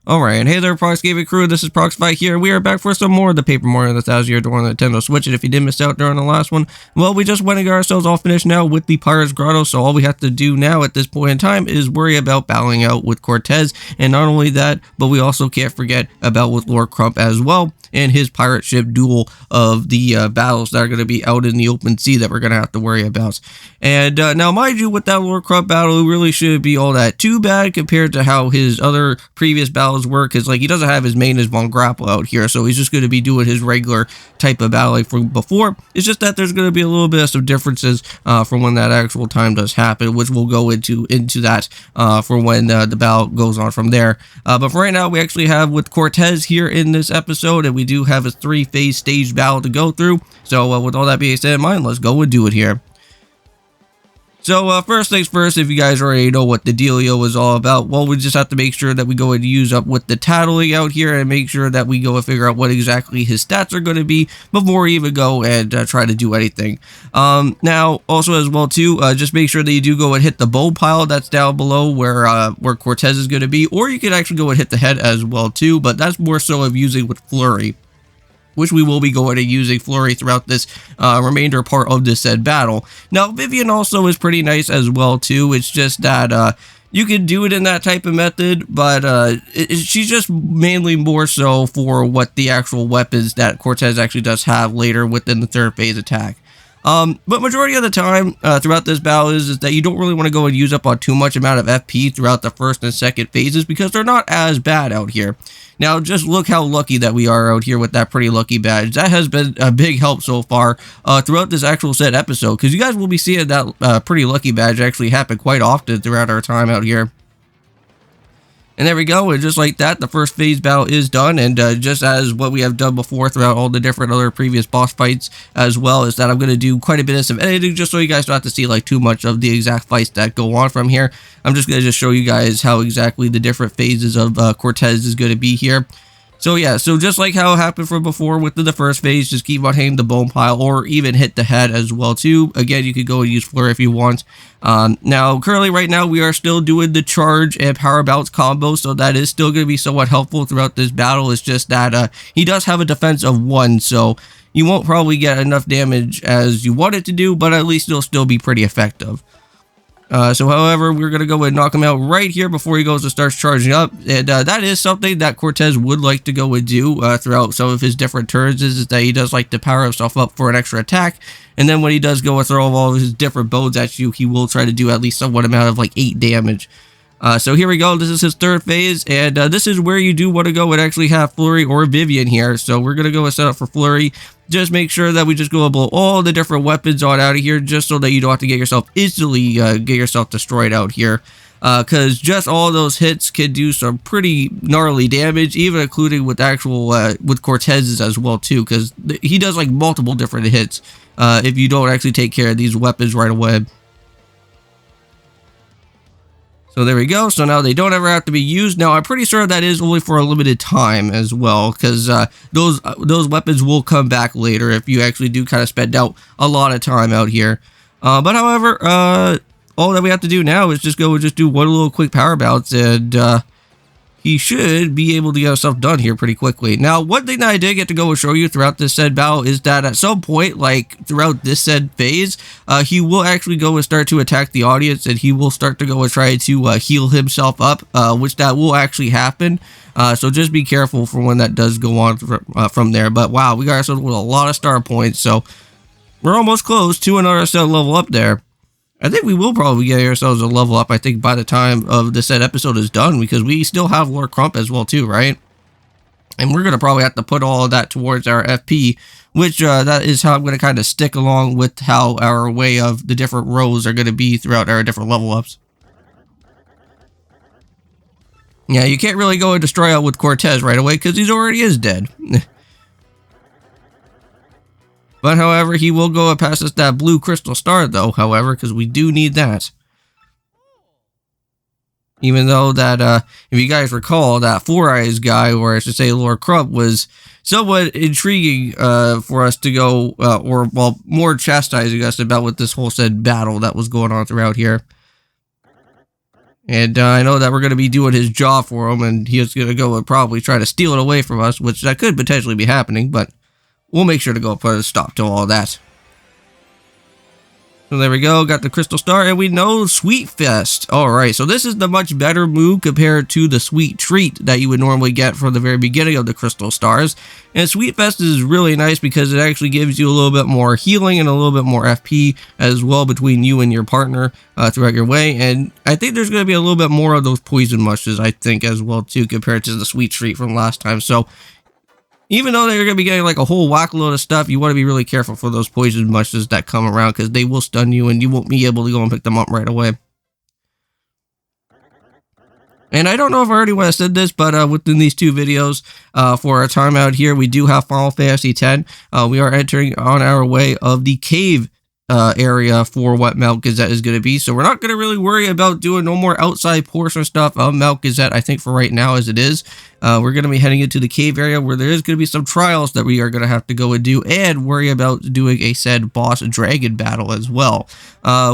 Alright, and hey there, Prox Gaming Crew, this is Proxify here. We are back for some more of the Paper Mario 1000 Year Door on the Nintendo Switch, and if you did miss out during the last one, well, we just went and got ourselves all finished now with the Pirate's Grotto, so all we have to do now at this point in time is worry about battling out with Cortez, and not only that, but we also can't forget about with Lord Crump as well, and his pirate ship duel of the battles that are going to be out in the open sea that we're going to have to worry about. And now, mind you, with that Lord Crump battle, it really shouldn't be all that too bad compared to how his other previous battles work, because like he doesn't have his main as Von Grapple out here, so he's just going to be doing his regular type of battle like from before. It's just that there's going to be a little bit of some differences from when that actual time does happen, which we'll go into that for when the battle goes on from there. But for right now, we actually have with Cortez here in this episode, and we do have a 3-phase stage battle to go through. So with all that being said in mind, let's go and do it here. So first things first, if you guys already know what the dealio is all about, well, we just have to make sure that we go and use up with the tattling out here and make sure that we go and figure out what exactly his stats are going to be before we even go and try to do anything. Now, also as well too, just make sure that you do go and hit the bone pile that's down below where Cortez is going to be, or you can actually go and hit the head as well too, but that's more so of using with Flurry, which we will be going to using Flurry throughout this remainder part of this said battle. Now, Vivian also is pretty nice as well, too. It's just that you can do it in that type of method, but she's just mainly more so for what the actual weapons that Cortez actually does have later within the third phase attack. But majority of the time throughout this battle is that you don't really want to go and use up on too much amount of FP throughout the first and second phases because they're not as bad out here. Now, just look how lucky that we are out here with that pretty lucky badge. That has been a big help so far throughout this actual set episode, because you guys will be seeing that pretty lucky badge actually happen quite often throughout our time out here. And there we go, and just like that, the first phase battle is done, and just as what we have done before throughout all the different other previous boss fights as well, is that I'm going to do quite a bit of some editing just so you guys don't have to see like too much of the exact fights that go on from here. I'm just going to just show you guys how exactly the different phases of Cortez is going to be here. So yeah, so just like how it happened from before with the first phase, just keep on hitting the bone pile or even hit the head as well too. Again, you could go and use Flurry if you want. Now, currently right now, we are still doing the charge and power bounce combo, so that is still going to be somewhat helpful throughout this battle. It's just that he does have a defense of 1, so you won't probably get enough damage as you want it to do, but at least it'll still be pretty effective. So however, we're going to go and knock him out right here before he goes and starts charging up, and that is something that Cortez would like to go and do throughout some of his different turns, is that he does like to power himself up for an extra attack, and then when he does go and throw all of his different bones at you, he will try to do at least somewhat amount of like 8 damage. So here we go, this is his third phase, and this is where you do want to go and actually have Flurry or Vivian here. So we're going to go and set up for Flurry. Just make sure that we just go and blow all the different weapons on out of here, just so that you don't have to get yourself instantly get yourself destroyed out here. Because just all those hits can do some pretty gnarly damage, even including with actual with Cortez's as well too, because he does like multiple different hits if you don't actually take care of these weapons right away. So there we go. So now they don't ever have to be used. Now, I'm pretty sure that is only for a limited time as well, because those weapons will come back later if you actually do kind of spend out a lot of time out here. But however, all that we have to do now is just go and just do one little quick power bounce, and he should be able to get himself done here pretty quickly. Now, one thing that I did get to go and show you throughout this said battle is that at some point, like throughout this said phase, he will actually go and start to attack the audience, and he will start to go and try to heal himself up, which that will actually happen. So just be careful for when that does go on from there. But wow, we got ourselves with a lot of star points, so we're almost close to another set level up there. I think we will probably get ourselves a level up, I think, by the time of the said episode is done, because we still have Lord Crump as well too, right? And we're going to probably have to put all of that towards our FP, which that is how I'm going to kind of stick along with how our way of the different rows are going to be throughout our different level ups. Yeah, you can't really go and destroy out with Cortez right away, because he already is dead. But however, he will go and pass us that blue crystal star though, however, because we do need that. Even though that, if you guys recall, that Four Eyes guy, or I should say Lord Crump, was somewhat intriguing for us to go, or, well, more chastising us about with this whole said battle that was going on throughout here. And I know that we're going to be doing his job for him, and he's going to go and probably try to steal it away from us, which that could potentially be happening, but we'll make sure to go put a stop to all that. So there we go, got the Crystal Star, and we know Sweet Fest. Alright, so this is the much better move compared to the Sweet Treat that you would normally get from the very beginning of the Crystal Stars. And Sweet Fest is really nice because it actually gives you a little bit more healing and a little bit more FP as well between you and your partner throughout your way. And I think there's going to be a little bit more of those poison mushes, I think, as well too, compared to the Sweet Treat from last time. So even though they're going to be getting like a whole whack load of stuff, you want to be really careful for those poison mushes that come around because they will stun you and you won't be able to go and pick them up right away. And I don't know if I already would have said this, but within these two videos for our timeout here, we do have Final Fantasy X. We are entering on our way of the cave area for what Mount Gazette is going to be. So we're not going to really worry about doing no more outside portion stuff of Mount Gazette, I think, for right now as it is. We're going to be heading into the cave area where there is going to be some trials that we are going to have to go and do and worry about doing a said boss dragon battle as well,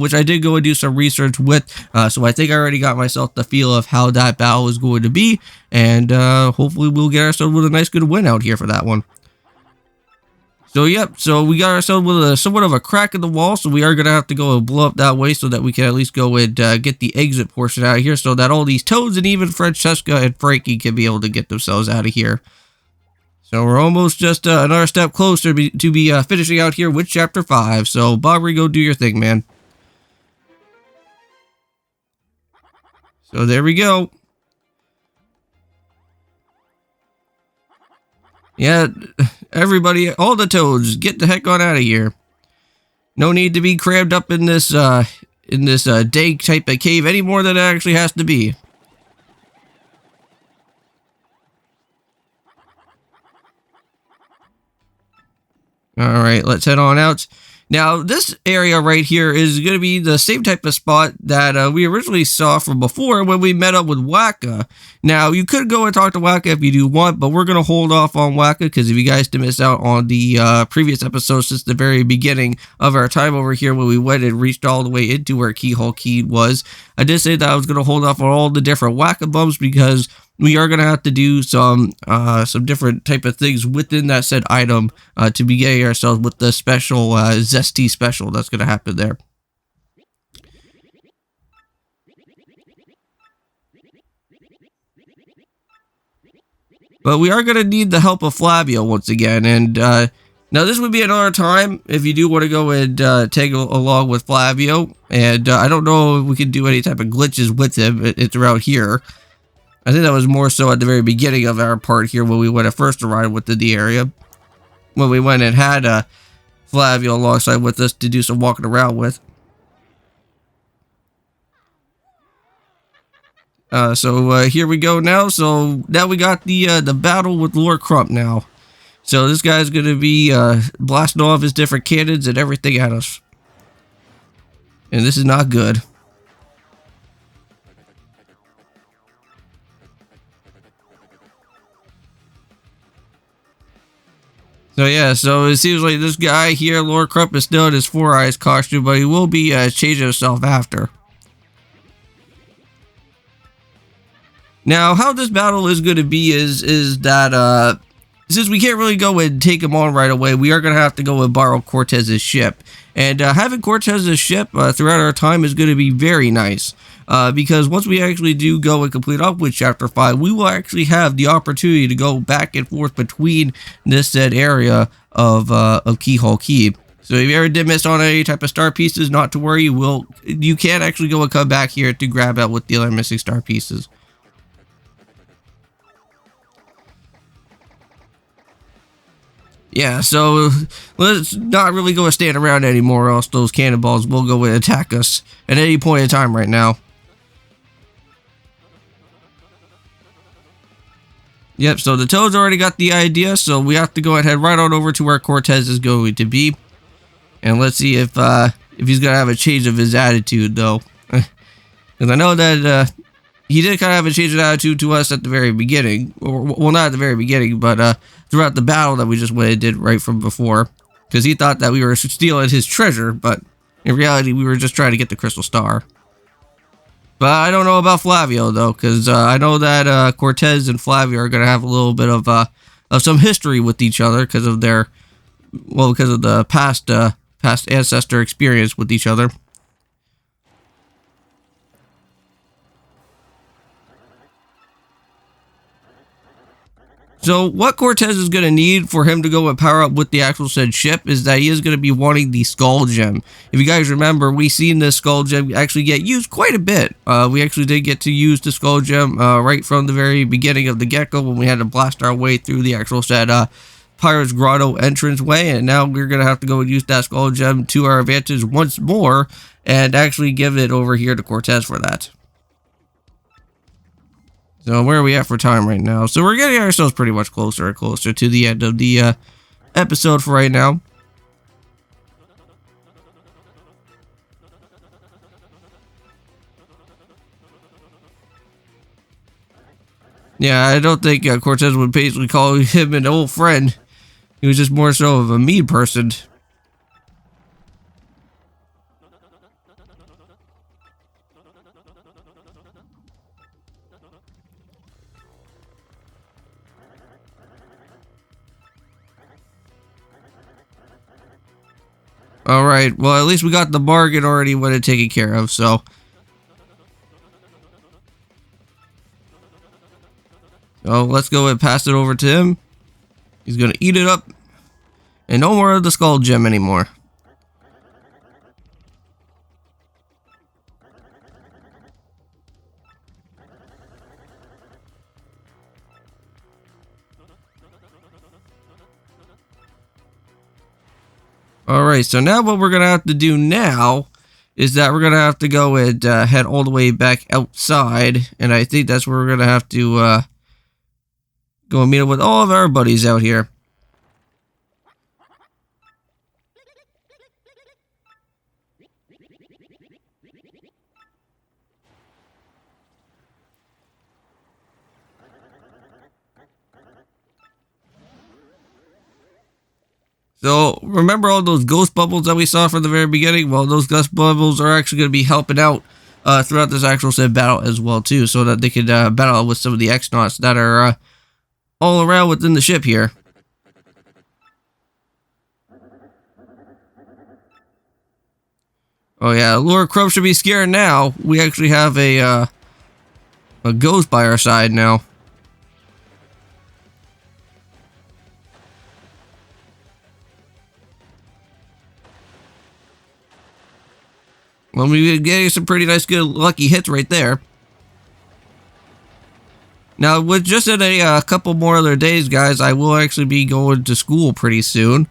which I did go and do some research with. So I think I already got myself the feel of how that battle is going to be, and hopefully we'll get ourselves with a nice good win out here for that one. So, yep, so we got ourselves with a somewhat of a crack in the wall, so we are going to have to go and blow up that way so that we can at least go and get the exit portion out of here so that all these Toads and even Francesca and Frankie can be able to get themselves out of here. So we're almost just another step closer to be finishing out here with Chapter 5. So, Bobby, go do your thing, man. So, there we go. Yeah, everybody, all the Toads, get the heck on out of here. No need to be crammed up in this dank type of cave any more than it actually has to be. Alright, let's head on out. Now, this area right here is going to be the same type of spot that we originally saw from before when we met up with Waka. Now, you could go and talk to Waka if you do want, but we're going to hold off on Waka because if you guys did miss out on the previous episodes since the very beginning of our time over here when we went and reached all the way into where Keyhole Key was, I did say that I was going to hold off on all the different Waka bumps because we are going to have to do some different type of things within that said item to be getting ourselves with the special Zesty special that's going to happen there. But we are going to need the help of Flavio once again, and now this would be another time if you do want to go and tag along with Flavio, and I don't know if we can do any type of glitches with him. It's around here. I think that was more so at the very beginning of our part here when we went and first arrived within the area. When we went and had Flavio alongside with us to do some walking around with. So here we go now. So now we got the battle with Lord Crump now. So this guy's going to be blasting off his different cannons and everything at us. And this is not good. So yeah, so it seems like this guy here, Lord Crump, is still in his Four Eyes costume, but he will be changing himself after. Now, how this battle is going to be is that since we can't really go and take him on right away, we are going to have to go and borrow Cortez's ship. And having Cortez's ship throughout our time is going to be very nice. Because once we actually do go and complete up with Chapter 5, we will actually have the opportunity to go back and forth between this said area of Keyhole Key. So if you ever did miss on any type of star pieces, not to worry, you can actually go and come back here to grab out with the other missing star pieces. Yeah, so let's not really go and stand around anymore, or else those cannonballs will go and attack us at any point in time right now. Yep, so the Toads already got the idea, so we have to go and head right on over to where Cortez is going to be. And let's see if he's going to have a change of his attitude, though. Because I know that he did kind of have a change of attitude to us at the very beginning. Well, not at the very beginning, but throughout the battle that we just went and did right from before. Because he thought that we were stealing his treasure, but in reality, we were just trying to get the Crystal Star. But I don't know about Flavio, though, because I know that Cortez and Flavio are going to have a little bit of some history with each other because of their, well, because of the past ancestor experience with each other. So what Cortez is going to need for him to go and power up with the actual said ship is that he is going to be wanting the Skull Gem. If you guys remember, we seen this Skull Gem actually get used quite a bit. We actually did get to use the Skull Gem right from the very beginning of the get-go when we had to blast our way through the actual said Pirate's Grotto entranceway, and now we're going to have to go and use that Skull Gem to our advantage once more and actually give it over here to Cortez for that. So where are we at for time right now? So we're getting ourselves pretty much closer and closer to the end of the episode for right now. Yeah, I don't think Cortez would basically call him an old friend. He was just more so of a mean person. Alright, well, at least we got the bargain already when it taken care of, so. So let's go and pass it over to him. He's gonna eat it up. And no more of the Skull Gem anymore. Alright, so now what we're going to have to do now is that we're going to have to go and head all the way back outside. And I think that's where we're going to have to go and meet up with all of our buddies out here. So, remember all those ghost bubbles that we saw from the very beginning? Well, those ghost bubbles are actually going to be helping out throughout this actual said battle as well, too, so that they could battle with some of the X-Nauts that are all around within the ship here. Oh yeah, Lord Crump should be scared now. We actually have a ghost by our side now. Well, we're getting some pretty nice, good, lucky hits right there. Now, with just in a couple more other days, guys, I will actually be going to school pretty soon.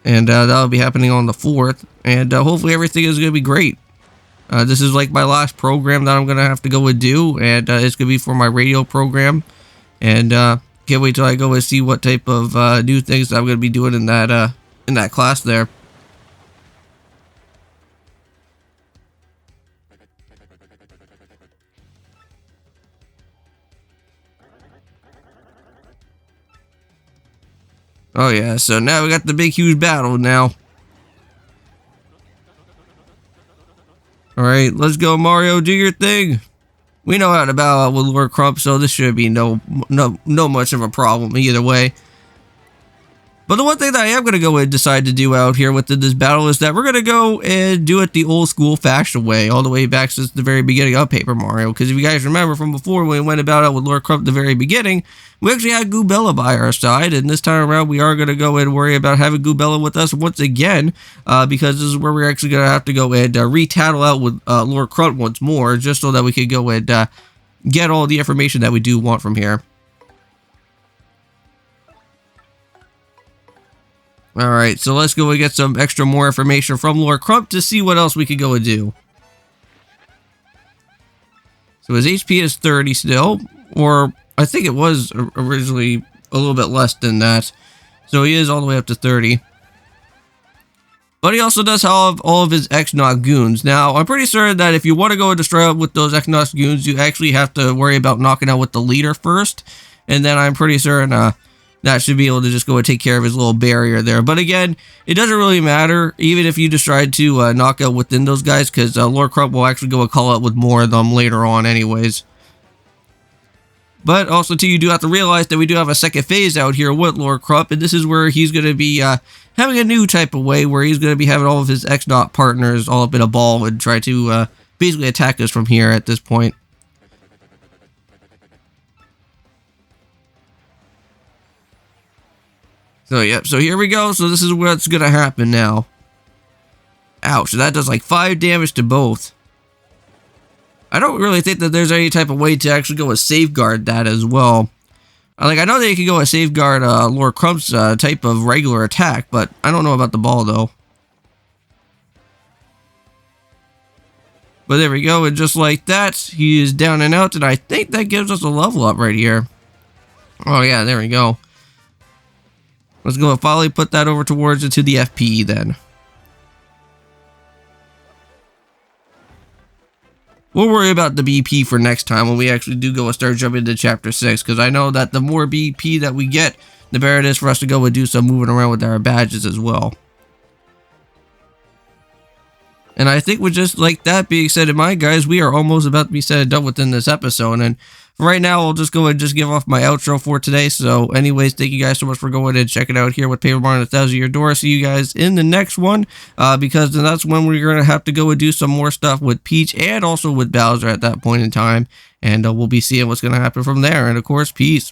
And that'll be happening on the 4th. And hopefully everything is going to be great. This is like my last program that I'm going to have to go and do. And it's going to be for my radio program. And can't wait till I go and see what type of new things that I'm going to be doing in that class there. Oh yeah, so now we got the big huge battle now. Alright, let's go Mario, do your thing. We know how to battle out with Lord Crump, so this should be no much of a problem either way. But the one thing that I am going to go and decide to do out here within this battle is that we're going to go and do it the old school fashion way, all the way back since the very beginning of Paper Mario. Because if you guys remember from before when we went about it with Lord Crump at the very beginning, we actually had Goobella by our side. And this time around, we are going to go and worry about having Goobella with us once again. Because this is where we're actually going to have to go and re-tattle out with Lord Crump once more, just so that we could go and get all the information that we do want from here. Alright, so let's go and get some extra more information from Lord Crump to see what else we could go and do. So his HP is 30 still, or I think it was originally a little bit less than that. So he is all the way up to 30. But he also does have all of his X-Naut goons. Now, I'm pretty sure that if you want to go and destroy out with those X-Naut goons, you actually have to worry about knocking out with the leader first. And then I'm pretty certain that should be able to just go and take care of his little barrier there. But again, it doesn't really matter, even if you just try to knock out within those guys, because Lord Crump will actually go and call out with more of them later on anyways. But also, too, you do have to realize that we do have a second phase out here with Lord Crump, and this is where he's going to be having a new type of way, where he's going to be having all of his X-Dot partners all up in a ball and try to basically attack us from here at this point. So, yep, so here we go. So this is what's going to happen now. Ouch, so that does like 5 damage to both. I don't really think that there's any type of way to actually go and safeguard that as well. Like, I know that you can go and safeguard Lord Crump's type of regular attack, but I don't know about the ball, though. But there we go, and just like that, he is down and out, and I think that gives us a level up right here. Oh yeah, there we go. Let's go and finally put that over towards into the FP then. We'll worry about the BP for next time when we actually do go and start jumping into Chapter 6, because I know that the more BP that we get, the better it is for us to go and do some moving around with our badges as well. And I think with just like that being said in mind, guys, we are almost about to be said and done within this episode. And right now, I'll just go and just give off my outro for today. So anyways, thank you guys so much for going and checking out here with Paper Mario 1000 Year Door. See you guys in the next one, because then that's when we're going to have to go and do some more stuff with Peach and also with Bowser at that point in time. And we'll be seeing what's going to happen from there. And of course, peace.